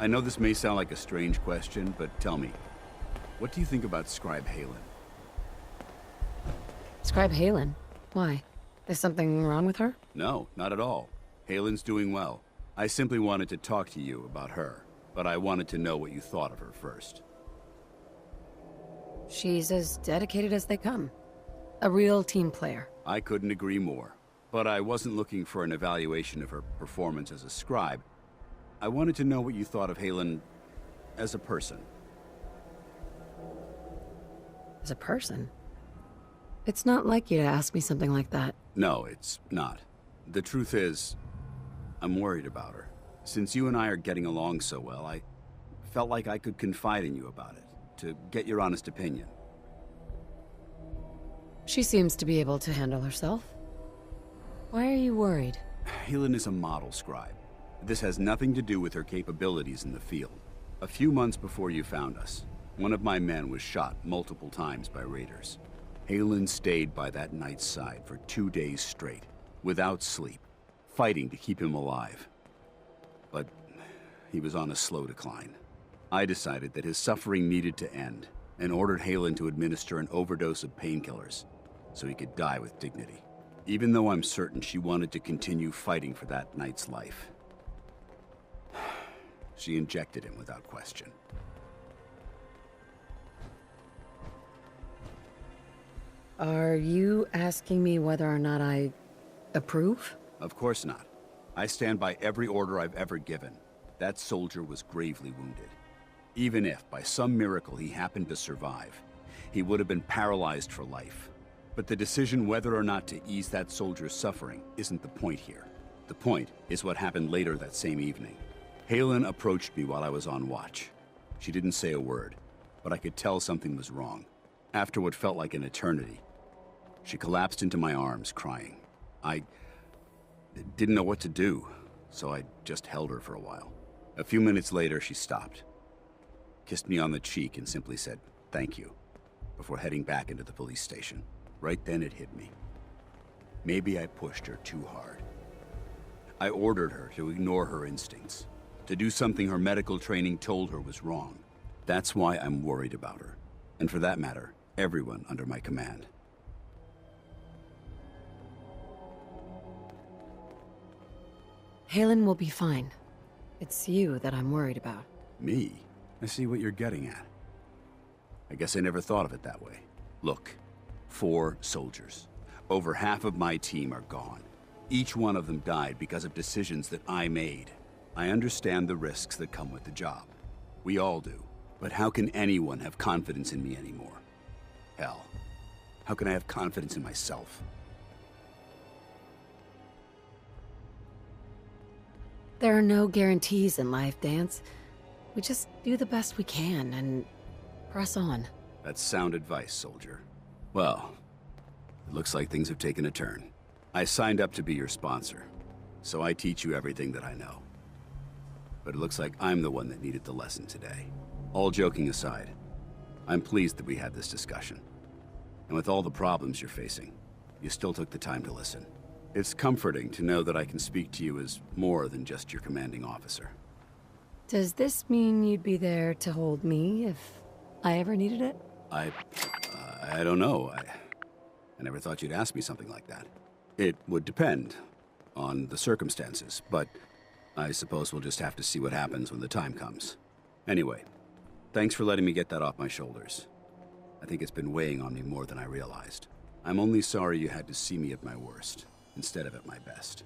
I know this may sound like a strange question, but tell me, what do you think about Scribe Haylen? Scribe Haylen? Why? There's something wrong with her? No, not at all. Haylen's doing well. I simply wanted to talk to you about her, but I wanted to know what you thought of her first. She's as dedicated as they come. A real team player. I couldn't agree more. But I wasn't looking for an evaluation of her performance as a scribe. I wanted to know what you thought of Haylen as a person. As a person? It's not like you to ask me something like that. No, it's not. The truth is, I'm worried about her. Since you and I are getting along so well, I felt like I could confide in you about it, to get your honest opinion. She seems to be able to handle herself. Why are you worried? Haylen is a model scribe. This has nothing to do with her capabilities in the field. A few months before you found us, one of my men was shot multiple times by raiders. Haylen stayed by that knight's side for 2 days straight, without sleep, fighting to keep him alive. But he was on a slow decline. I decided that his suffering needed to end, and ordered Haylen to administer an overdose of painkillers, so he could die with dignity. Even though I'm certain she wanted to continue fighting for that knight's life. She injected him without question. Are you asking me whether or not I approve? Of course not. I stand by every order I've ever given. That soldier was gravely wounded. Even if, by some miracle, he happened to survive, he would have been paralyzed for life. But the decision whether or not to ease that soldier's suffering isn't the point here. The point is what happened later that same evening. Haylen approached me while I was on watch. She didn't say a word, but I could tell something was wrong. After what felt like an eternity, she collapsed into my arms, crying. I didn't know what to do, so I just held her for a while. A few minutes later, she stopped, kissed me on the cheek, and simply said, "Thank you," before heading back into the police station. Right then it hit me. Maybe I pushed her too hard. I ordered her to ignore her instincts, to do something her medical training told her was wrong. That's why I'm worried about her, and for that matter, everyone under my command. Haylen will be fine. It's you that I'm worried about. Me? I see what you're getting at. I guess I never thought of it that way. Look, 4 soldiers. Over half of my team are gone. Each one of them died because of decisions that I made. I understand the risks that come with the job. We all do. But how can anyone have confidence in me anymore? Hell, how can I have confidence in myself? There are no guarantees in life, Dance. We just do the best we can and press on. That's sound advice, soldier. Well, it looks like things have taken a turn. I signed up to be your sponsor, so I teach you everything that I know. But it looks like I'm the one that needed the lesson today. All joking aside, I'm pleased that we had this discussion. And with all the problems you're facing, you still took the time to listen. It's comforting to know that I can speak to you as more than just your commanding officer. Does this mean you'd be there to hold me if I ever needed it? I don't know. I never thought you'd ask me something like that. It would depend on the circumstances, but I suppose we'll just have to see what happens when the time comes. Anyway, thanks for letting me get that off my shoulders. I think it's been weighing on me more than I realized. I'm only sorry you had to see me at my worst, instead of at my best.